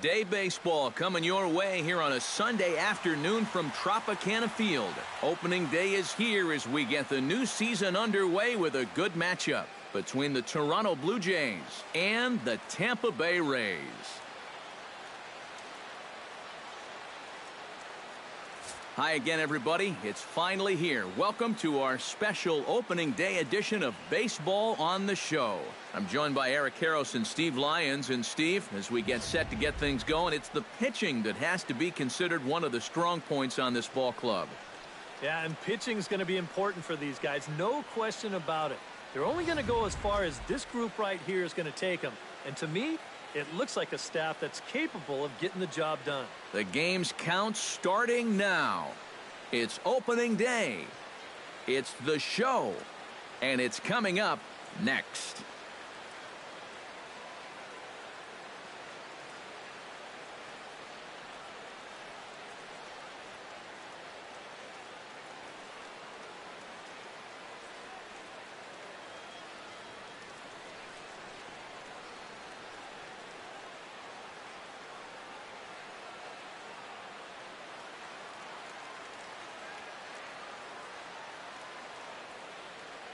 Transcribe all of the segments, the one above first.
Day baseball coming your way here on a Sunday afternoon from Tropicana Field. Opening day is here as we get the new season underway with a good matchup between the Toronto Blue Jays and the Tampa Bay Rays. Hi again, everybody. It's finally here. Welcome to our special opening day edition of Baseball on the Show. I'm joined by Eric Karros and Steve Lyons. And Steve, as we get set to get things going, it's the pitching that has to be considered one of the strong points on this ball club. Yeah, and pitching is going to be important for these guys. No question about it. They're only going to go as far as this group right here is going to take them. And to me, it looks like a staff that's capable of getting the job done. The game's count starting now. It's opening day. It's the show. And it's coming up next.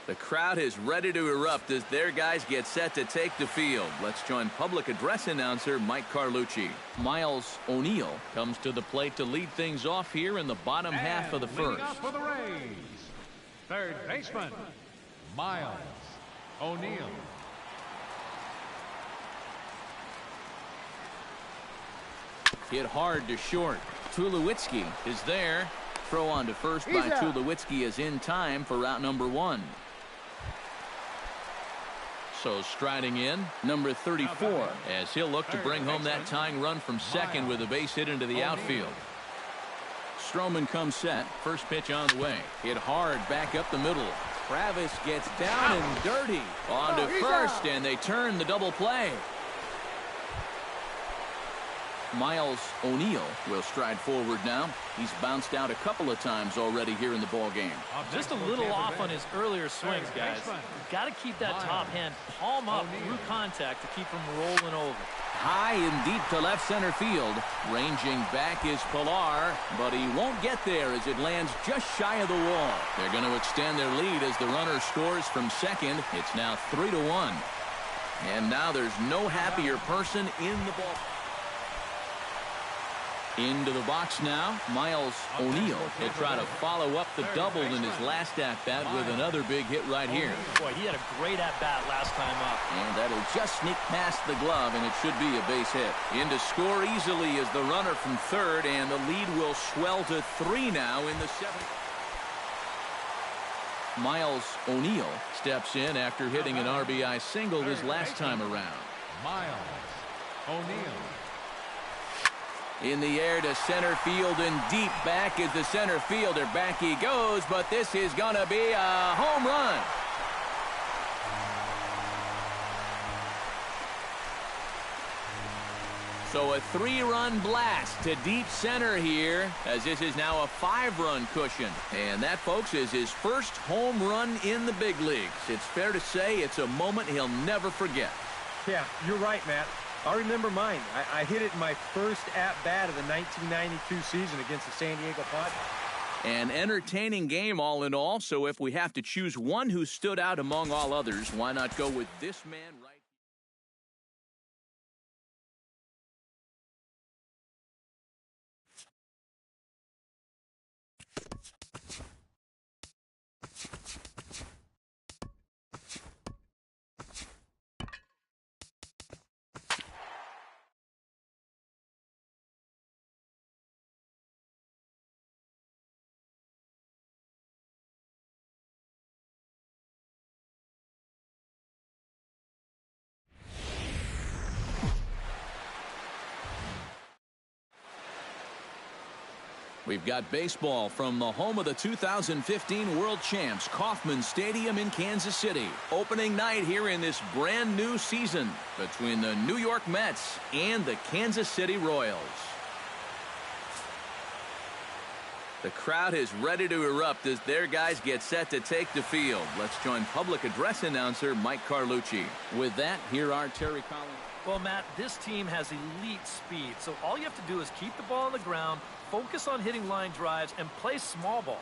The crowd is ready to erupt as their guys get set to take the field. Let's join public address announcer Mike Carlucci. Miles O'Neill comes to the plate to lead things off here in the bottom half of the first. Off for the Rays, third baseman, Miles O'Neill. Hit hard to short. Tulowitzki is there. Throw on to first by Tulowitzki is in time for route number one. So striding in, number 34, as he'll look to bring home that tying run from second with a base hit into the outfield. Stroman comes set. First pitch on the way. Hit hard back up the middle. Travis gets down and dirty. On to first, and they turn the double play. Miles O'Neill will stride forward now. He's bounced out a couple of times already here in the ball game. Just a little off on his earlier swings, guys. You've got to keep that top hand palm up through contact to keep him rolling over. High and deep to left center field. Ranging back is Pilar, but he won't get there as it lands just shy of the wall. They're going to extend their lead as the runner scores from second. It's now 3-1. And now there's no happier person in the ball. Into the box now, Miles O'Neill will try to follow up the double in his last at-bat with another big hit right here. Boy, he had a great at-bat last time up. And that'll just sneak past the glove, and it should be a base hit. In to score easily is the runner from third, and the lead will swell to 3 now in the seventh. Miles O'Neill steps in after hitting an RBI single his last time around. Miles O'Neill. In the air to center field and deep back is the center fielder. Back he goes, but this is going to be a home run. So a 3-run blast to deep center here, as this is now a 5-run cushion. And that, folks, is his first home run in the big leagues. It's fair to say it's a moment he'll never forget. Yeah, you're right, Matt. I remember mine. I hit it in my first at-bat of the 1992 season against the San Diego Padres. An entertaining game all in all, so if we have to choose one who stood out among all others, why not go with this man right here? We've got baseball from the home of the 2015 World Champs, Kauffman Stadium in Kansas City. Opening night here in this brand new season between the New York Mets and the Kansas City Royals. The crowd is ready to erupt as their guys get set to take the field. Let's join public address announcer Mike Carlucci. With that, here are Terry Collins. Well, Matt, this team has elite speed, so all you have to do is keep the ball on the ground, focus on hitting line drives, and play small ball.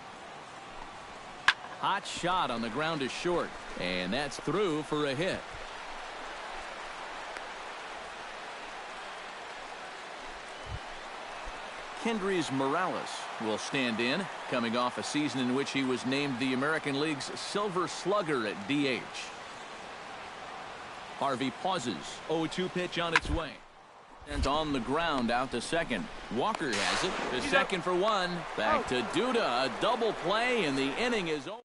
Hot shot on the ground is short, and that's through for a hit. Kendrys Morales will stand in, coming off a season in which he was named the American League's Silver Slugger at DH. Harvey pauses. 0-2 pitch on its way. And on the ground out to second. Walker has it. To second for one. Back to Duda. A double play, and the inning is over.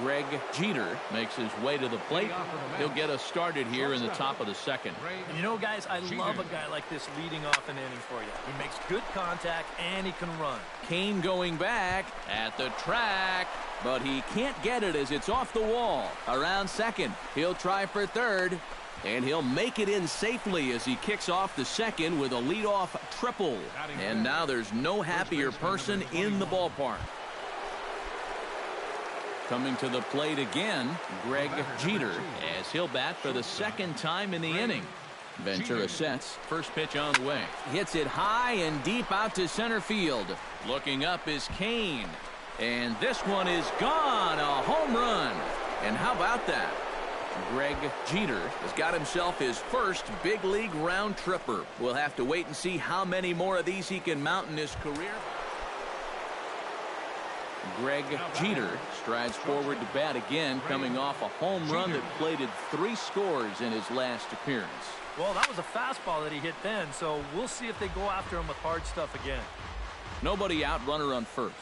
Greg Jeter makes his way to the plate. He'll get us started here in the top of the second. And you know, guys, I love a guy like this leading off an inning for you. He makes good contact, and he can run. Kane going back at the track, but he can't get it as it's off the wall. Around second, he'll try for third, and he'll make it in safely as he kicks off the second with a leadoff triple. And now there's no happier person in the ballpark. Coming to the plate again, Greg Jeter, as he'll bat for the second time in the inning. Ventura sets. First pitch on the way. Hits it high and deep out to center field. Looking up is Kane. And this one is gone. A home run. And how about that? Greg Jeter has got himself his first big league round tripper. We'll have to wait and see how many more of these he can mount in his career. Greg Jeter strides forward to bat again, coming off a home run that plated 3 scores in his last appearance. Well, that was a fastball that he hit then, so we'll see if they go after him with hard stuff again. Nobody out, runner on first.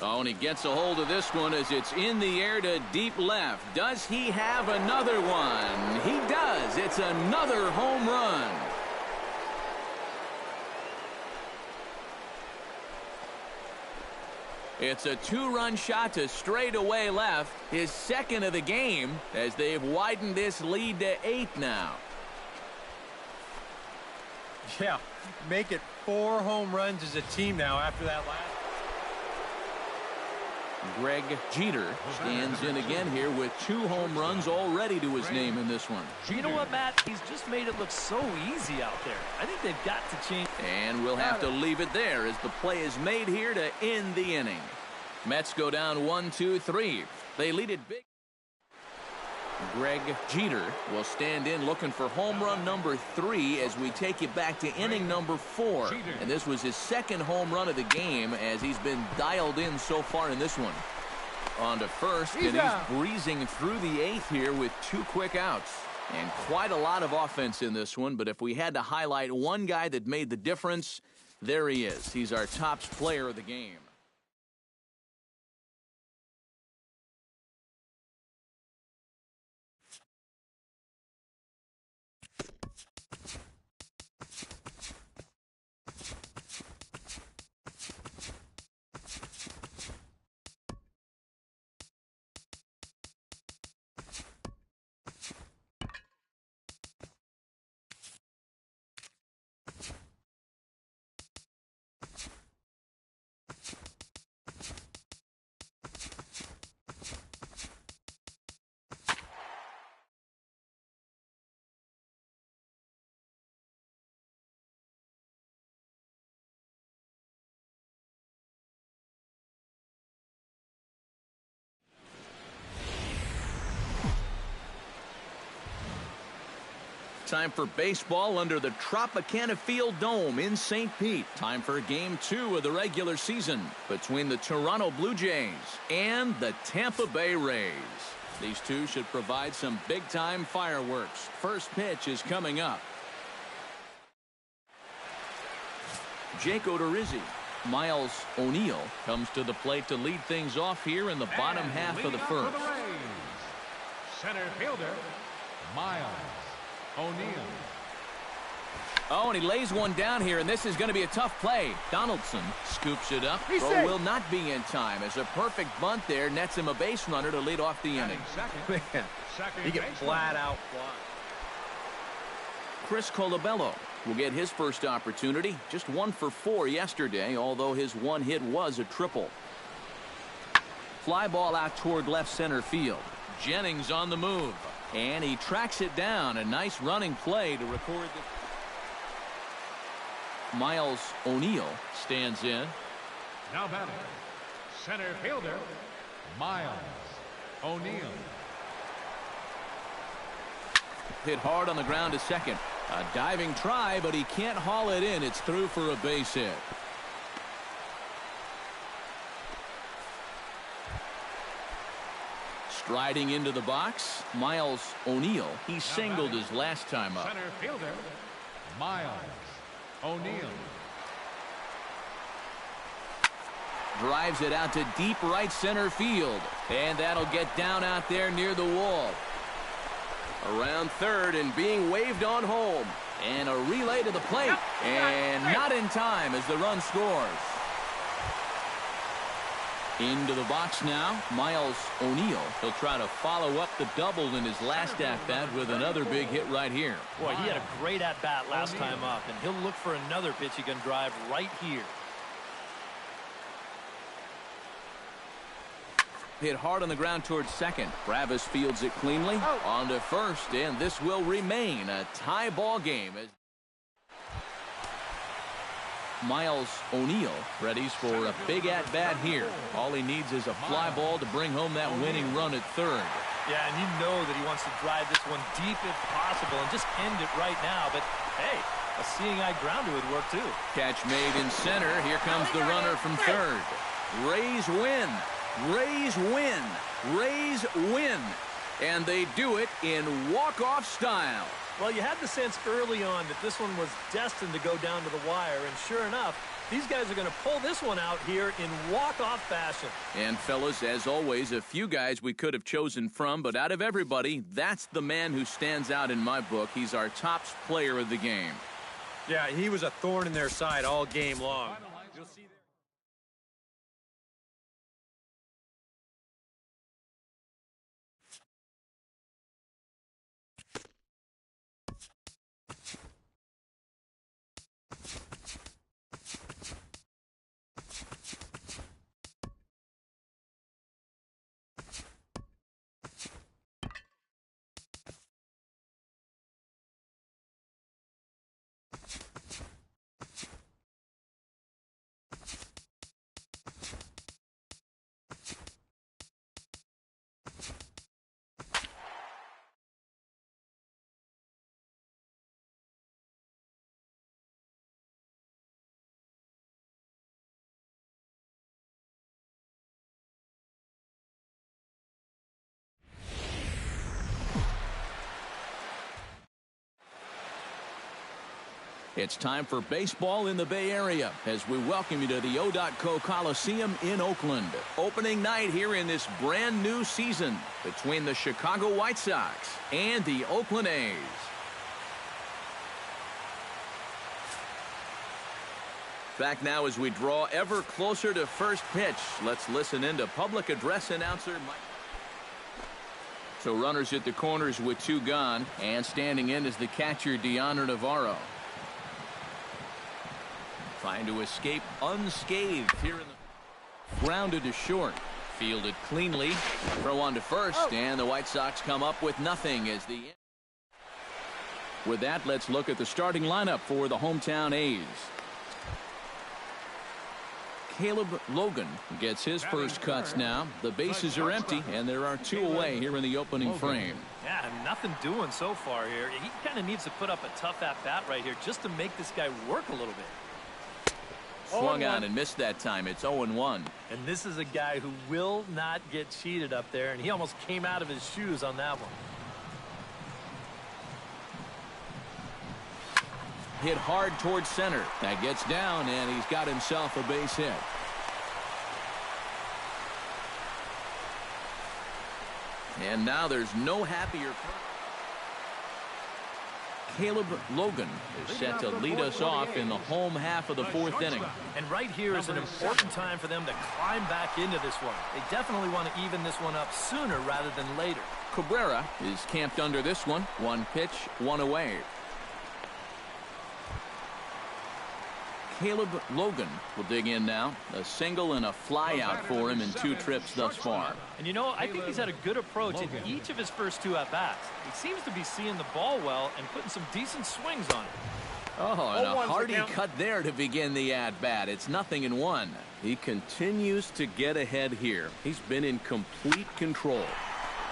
Oh, and he gets a hold of this one as it's in the air to deep left. Does he have another one? He does. It's another home run. It's a 2-run shot to straightaway left, his second of the game, as they've widened this lead to 8 now. Yeah, make it 4 home runs as a team now after that last. Greg Jeter stands in again here with 2 home runs already to his name in this one. You know what, Matt? He's just made it look so easy out there. I think they've got to change. And we'll have to leave it there as the play is made here to end the inning. Mets go down 1-2-3. They lead it big. Greg Jeter will stand in looking for home run number 3 as we take you back to inning number 4. And this was his second home run of the game as he's been dialed in so far in this one. On to first, and he's breezing through the 8th here with 2 quick outs. And quite a lot of offense in this one, but if we had to highlight one guy that made the difference, there he is. He's our top player of the game. Time for baseball under the Tropicana Field Dome in St. Pete. Time for Game 2 of the regular season between the Toronto Blue Jays and the Tampa Bay Rays. These two should provide some big-time fireworks. First pitch is coming up. Jake Odorizzi. Miles O'Neill comes to the plate to lead things off here in the bottom half of the first. Center fielder, Miles O'Neill. Oh, and he lays one down here, and this is going to be a tough play. Donaldson scoops it up. Throw will not be in time as a perfect bunt there nets him a base runner to lead off the inning. Man, he get flat out fly. Chris Colabello will get his first opportunity. Just 1 for 4 yesterday, although his one hit was a triple. Fly ball out toward left center field. Jennings on the move. And he tracks it down. A nice running play to record the... Miles O'Neill stands in. Now batting, center fielder, Miles O'Neill. Hit hard on the ground to second. A diving try, but he can't haul it in. It's through for a base hit. Striding into the box, Miles O'Neill. He singled his last time up. Center fielder, Miles O'Neill. Drives it out to deep right center field. And that'll get down out there near the wall. Around third and being waved on home. And a relay to the plate. And not in time as the run scores. Into the box now, Miles O'Neill. He'll try to follow up the double in his last at-bat with another big hit right here. Boy, he had a great at-bat last time up, and he'll look for another pitch he can drive right here. Hit hard on the ground towards second. Travis fields it cleanly. On to first, and this will remain a tie ball game. Miles O'Neill readies for a big at-bat here. All he needs is a fly ball to bring home that winning run at third. Yeah, and you know that he wants to drive this one deep if possible and just end it right now. But, hey, a seeing-eye grounder would work, too. Catch made in center. Here comes the runner from third. Rays win. Rays win. Rays win. And they do it in walk-off style. Well, you had the sense early on that this one was destined to go down to the wire, and sure enough, these guys are going to pull this one out here in walk-off fashion. And, fellas, as always, a few guys we could have chosen from, but out of everybody, that's the man who stands out in my book. He's our top player of the game. Yeah, he was a thorn in their side all game long. You'll see that. It's time for baseball in the Bay Area as we welcome you to the O.co Coliseum in Oakland. Opening night here in this brand new season between the Chicago White Sox and the Oakland A's. Back now as we draw ever closer to first pitch. Let's listen in to public address announcer Mike. So runners at the corners with two gone, and standing in is the catcher Deoner Navarro. Trying to escape unscathed here in the... Grounded to short. Fielded cleanly. Throw on to first, and the White Sox come up with nothing as the... With that, let's look at the starting lineup for the hometown A's. Caleb Logan gets his first cuts now. The bases are empty, and there are two away here in the opening frame. Yeah, nothing doing so far here. He kind of needs to put up a tough at-bat right here just to make this guy work a little bit. Swung on and missed that time. It's 0-1. And this is a guy who will not get cheated up there, and he almost came out of his shoes on that one. Hit hard towards center. That gets down, and he's got himself a base hit. And now there's no happier... Caleb Logan is set to lead us off in the home half of the fourth inning. And right here is an important time for them to climb back into this one. They definitely want to even this one up sooner rather than later. Cabrera is camped under this one. One pitch, one away. Caleb Logan will dig in now. A single and a fly out for him in 2 trips thus far. And you know, I think he's had a good approach in each of his first 2 at-bats. He seems to be seeing the ball well and putting some decent swings on it. Oh, and a hearty cut there to begin the at-bat. It's 0-1. He continues to get ahead here. He's been in complete control.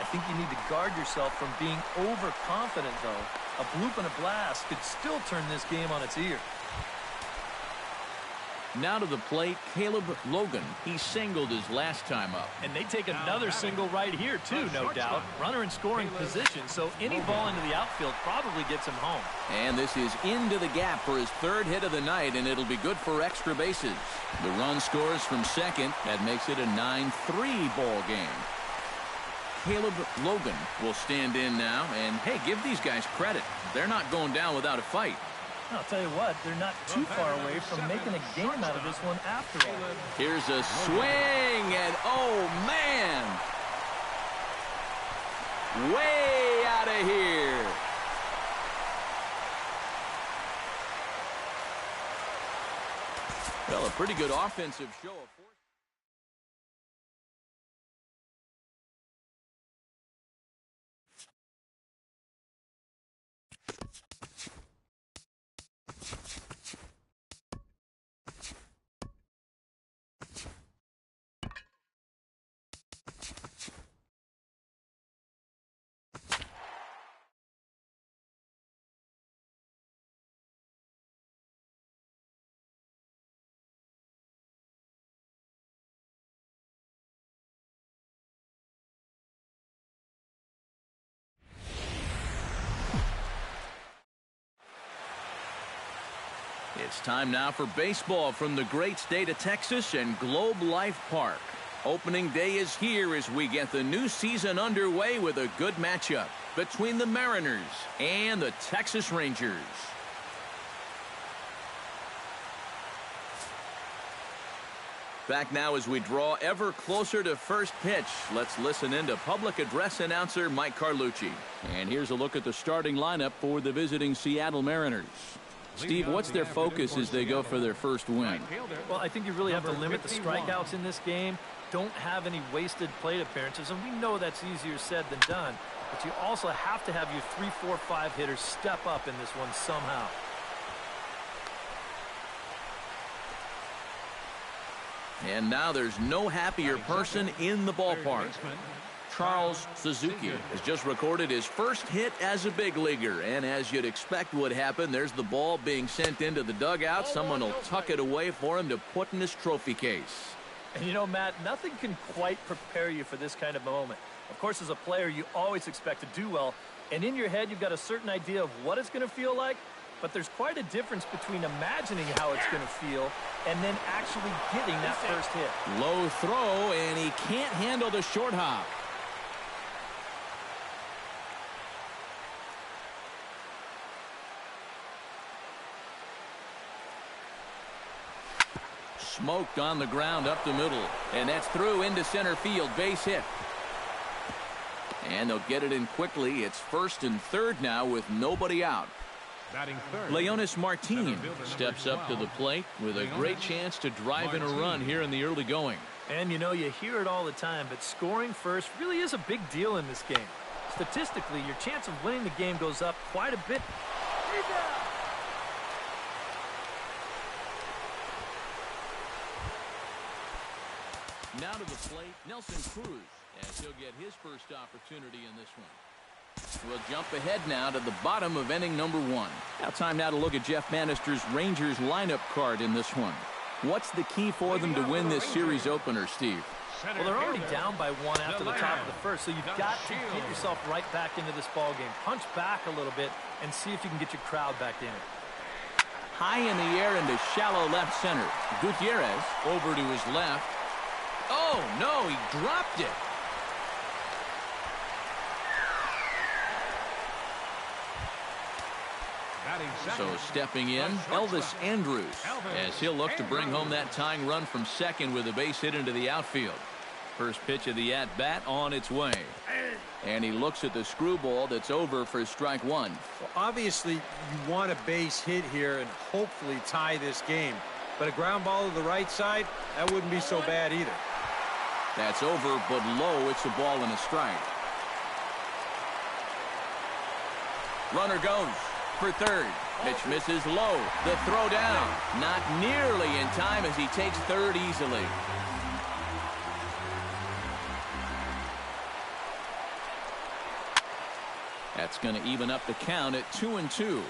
I think you need to guard yourself from being overconfident, though. A bloop and a blast could still turn this game on its ear. Now to the plate, Caleb Logan. He singled his last time up. And they take another single right here, too, no doubt. Runner in scoring position, so any ball into the outfield probably gets him home. And this is into the gap for his 3rd hit of the night, and it'll be good for extra bases. The run scores from second. That makes it a 9-3 ball game. Caleb Logan will stand in now, and hey, give these guys credit. They're not going down without a fight. I'll tell you what, they're not too far away from making a game out of this one after all. Here's a swing, and oh, man! Way out of here! Well, a pretty good offensive show. It's time now for baseball from the great state of Texas and Globe Life Park. Opening day is here as we get the new season underway with a good matchup between the Mariners and the Texas Rangers. Back now as we draw ever closer to first pitch. Let's listen in to public address announcer Mike Carlucci. And here's a look at the starting lineup for the visiting Seattle Mariners. Steve, what's their focus as they go for their first win? Well, I think you really have to limit the strikeouts in this game. Don't have any wasted plate appearances, and we know that's easier said than done. But you also have to have your 3, 4, 5 hitters step up in this one somehow. And now there's no happier person in the ballpark. Charles Suzuki has just recorded his first hit as a big leaguer, and as you'd expect would happen, there's the ball being sent into the dugout. Someone will tuck it away for him to put in his trophy case. And you know, Matt, nothing can quite prepare you for this kind of moment. Of course, as a player, you always expect to do well, and in your head, you've got a certain idea of what it's going to feel like, but there's quite a difference between imagining how it's going to feel and then actually getting that first hit. Low throw, and he can't handle the short hop. Smoked on the ground up the middle, and that's through into center field. Base hit, and they'll get it in quickly. It's 1st and 3rd now with nobody out. Leonis Martin steps up to the plate with a great chance to drive in a run here in the early going. And you know, you hear it all the time, but scoring first really is a big deal in this game. Statistically, your chance of winning the game goes up quite a bit. Now to the plate, Nelson Cruz, as he'll get his first opportunity in this one. We'll jump ahead now to the bottom of inning number 1. Now time now to look at Jeff Bannister's Rangers lineup card in this one. What's the key for them to win this series opener, Steve? Well, they're already down by 1 after the top of the first, so you've got to get yourself right back into this ball game. Punch back a little bit and see if you can get your crowd back in it. High in the air into shallow left center. Gutierrez over to his left. Oh, no, he dropped it. So stepping in, Elvis Andrus, as he'll look to bring home that tying run from second with a base hit into the outfield. First pitch of the at-bat on its way. And he looks at the screwball that's over for strike 1. Well, obviously, you want a base hit here and hopefully tie this game. but a ground ball to the right side, that wouldn't be so bad either. That's over, but low. It's a ball and a strike. Runner goes for third. Pitch misses low. The throw down. Not nearly in time as he takes third easily. That's going to even up the count at 2-2.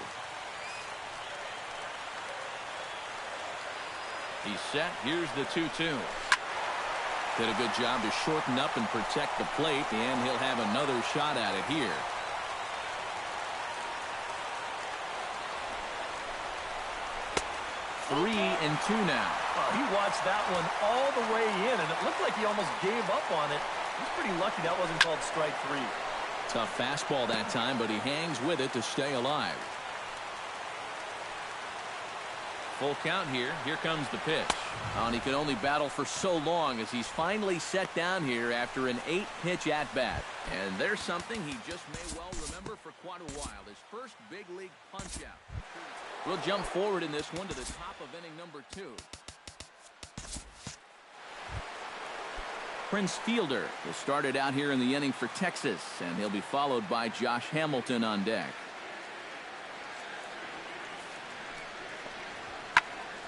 He's set. Here's the 2-2. Did a good job to shorten up and protect the plate, and he'll have another shot at it here. Three and two now. Well, he watched that one all the way in, and it looked like he almost gave up on it. He's pretty lucky that wasn't called strike three. Tough fastball that time, but he hangs with it to stay alive. Full count here. Here comes the pitch. And he could only battle for so long as he's finally set down here after an 8-pitch at-bat. And there's something he just may well remember for quite a while. His first big league punch-out. We'll jump forward in this one to the top of inning number 2. Prince Fielder has started out here in the inning for Texas, and he'll be followed by Josh Hamilton on deck.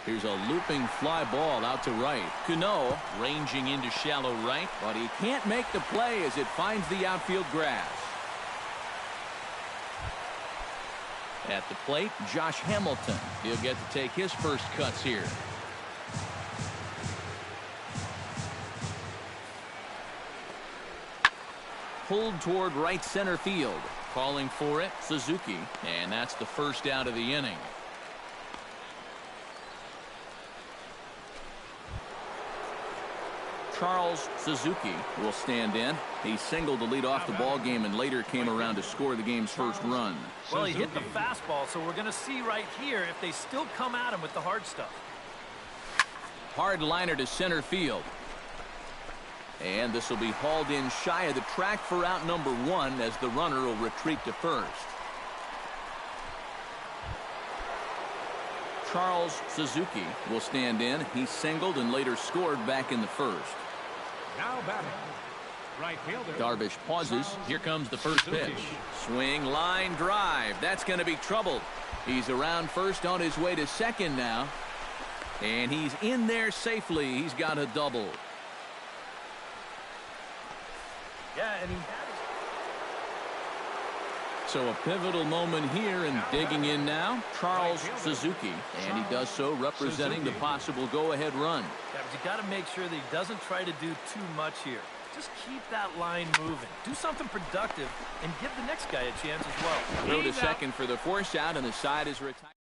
Here's a looping fly ball out to right. Cano ranging into shallow right, but he can't make the play as it finds the outfield grass. At the plate, Josh Hamilton. He'll get to take his first cuts here. Pulled toward right center field. Calling for it, Suzuki. And that's the first out of the inning. Charles Suzuki will stand in. He singled to lead off the ball game and later came around to score the game's first run. Well, he hit the fastball, so we're going to see right here if they still come at him with the hard stuff. Hard liner to center field. And this will be hauled in shy of the track for out number 1 as the runner will retreat to first. Charles Suzuki will stand in. He singled and later scored back in the first. Now batting, right fielder. Darvish pauses. Here comes the first pitch. Swing, line, drive. That's going to be trouble. He's around first on his way to second now. And he's in there safely. He's got a double. Yeah, and So a pivotal moment here, and digging in now, Charles Suzuki. And he does so representing the possible go-ahead run. Yeah, but you got to make sure that he doesn't try to do too much here. Just keep that line moving. Do something productive and give the next guy a chance as well. Throw to second for the force out, and the side is retired.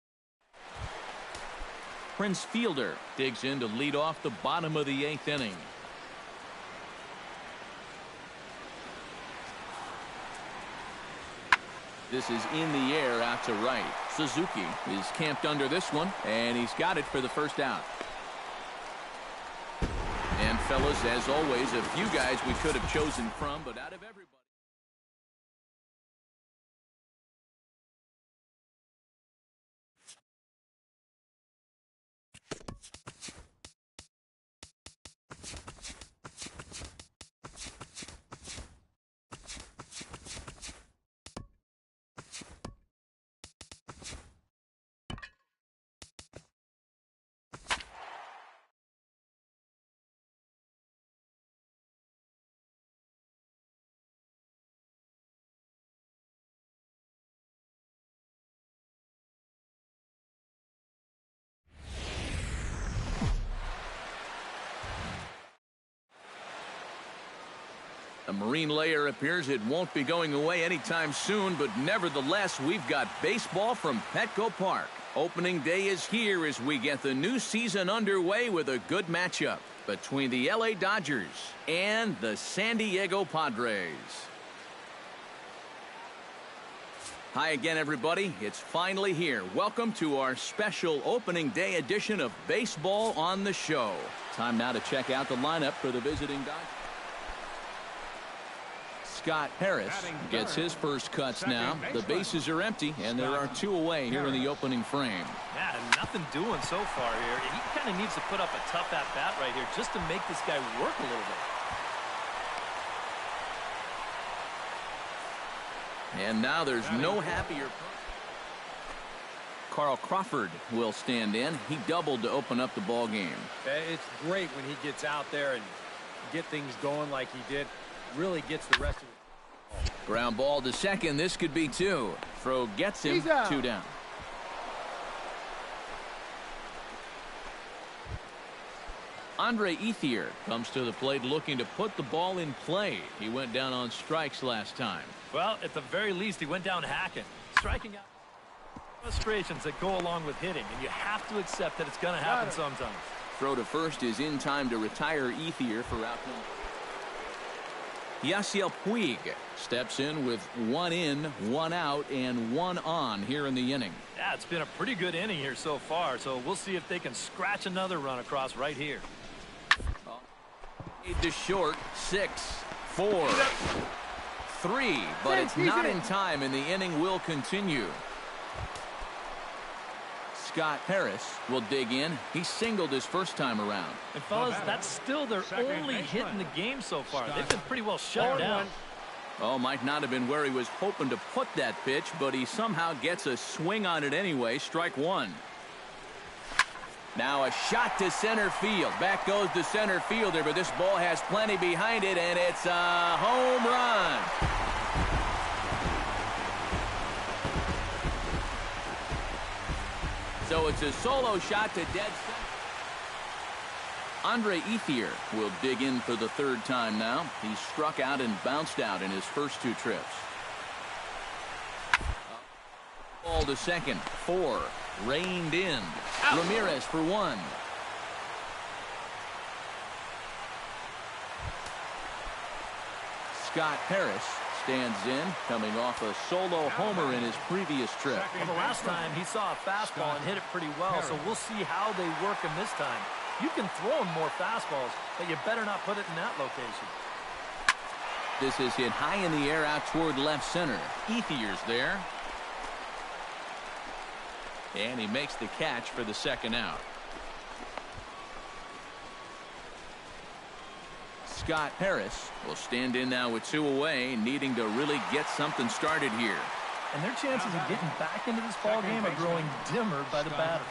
Prince Fielder digs in to lead off the bottom of the 8th inning. This is in the air out to right. Suzuki is camped under this one, and he's got it for the first out. And fellas, as always, a few guys we could have chosen from, but out of everybody. The marine layer appears it won't be going away anytime soon, but nevertheless, we've got baseball from Petco Park. Opening day is here as we get the new season underway with a good matchup between the LA Dodgers and the San Diego Padres. Hi again, everybody. It's finally here. Welcome to our special opening day edition of Baseball on the Show. Time now to check out the lineup for the visiting Dodgers. Scott Harris gets his first cuts now. The bases are empty, and there are 2 away here in the opening frame. Yeah, nothing doing so far here. He kind of needs to put up a tough at-bat right here just to make this guy work a little bit. And now there's no happier. Carl Crawford will stand in. He doubled to open up the ball game. It's great when he gets out there and get things going like he did. Really gets the rest of it. Ground ball to second. This could be 2. Throw gets him 2 down. Andre Ethier comes to the plate looking to put the ball in play. He went down on strikes last time. Well, at the very least, he went down hacking. Striking out. Frustrations that go along with hitting, and you have to accept that it's going to happen sometimes. Throw to first is in time to retire Ethier for out number. Yasiel Puig steps in with 1 in, 1 out, and 1 on here in the inning. Yeah, it's been a pretty good inning here so far, so we'll see if they can scratch another run across right here. To short, 6, 4, 3, but it's not in time, and the inning will continue. Scott Harris will dig in. He singled his first time around. And fellas, that's still their only hit in the game so far. They've been pretty well shut down. Oh, might not have been where he was hoping to put that pitch, but he somehow gets a swing on it anyway. Strike 1. Now a shot to center field. Back goes the center fielder, but this ball has plenty behind it, and it's a home run. So it's a solo shot to dead center. Andre Ethier will dig in for the 3rd time now. He struck out and bounced out in his first 2 trips. Ball to second. 4. Reined in. Out. Ramirez for 1. Scott Harris stands in, coming off a solo homer in his previous trip. Well, the last time he saw a fastball and hit it pretty well, so we'll see how they work him this time. You can throw him more fastballs, but you better not put it in that location. This is hit high in the air out toward left center. Ethier's there. And he makes the catch for the 2nd out. Scott Harris will stand in now with 2 away, needing to really get something started here. And their chances of getting back into this ball game are growing dimmer by the batter.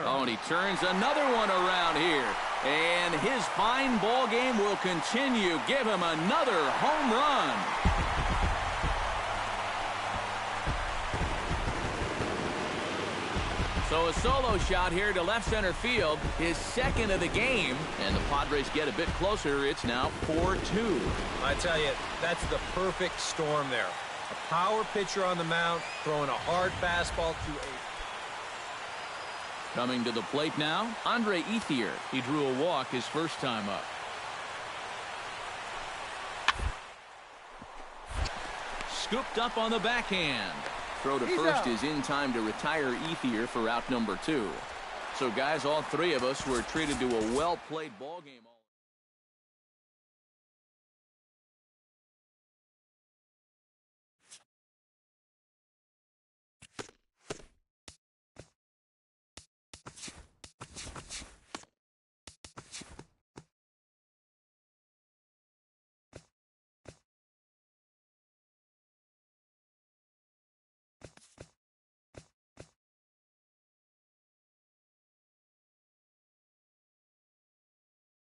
Oh, and he turns another one around here. And his fine ball game will continue. Give him another home run. So a solo shot here to left center field, his 2nd of the game, and the Padres get a bit closer. It's now 4-2. I tell you, that's the perfect storm there. A power pitcher on the mound, throwing a hard fastball to a... Coming to the plate now, Andre Ethier. He drew a walk his first time up. Scooped up on the backhand. Throw to first is in time to retire Ethier for out number 2. So, guys, all 3 of us were treated to a well-played ball game.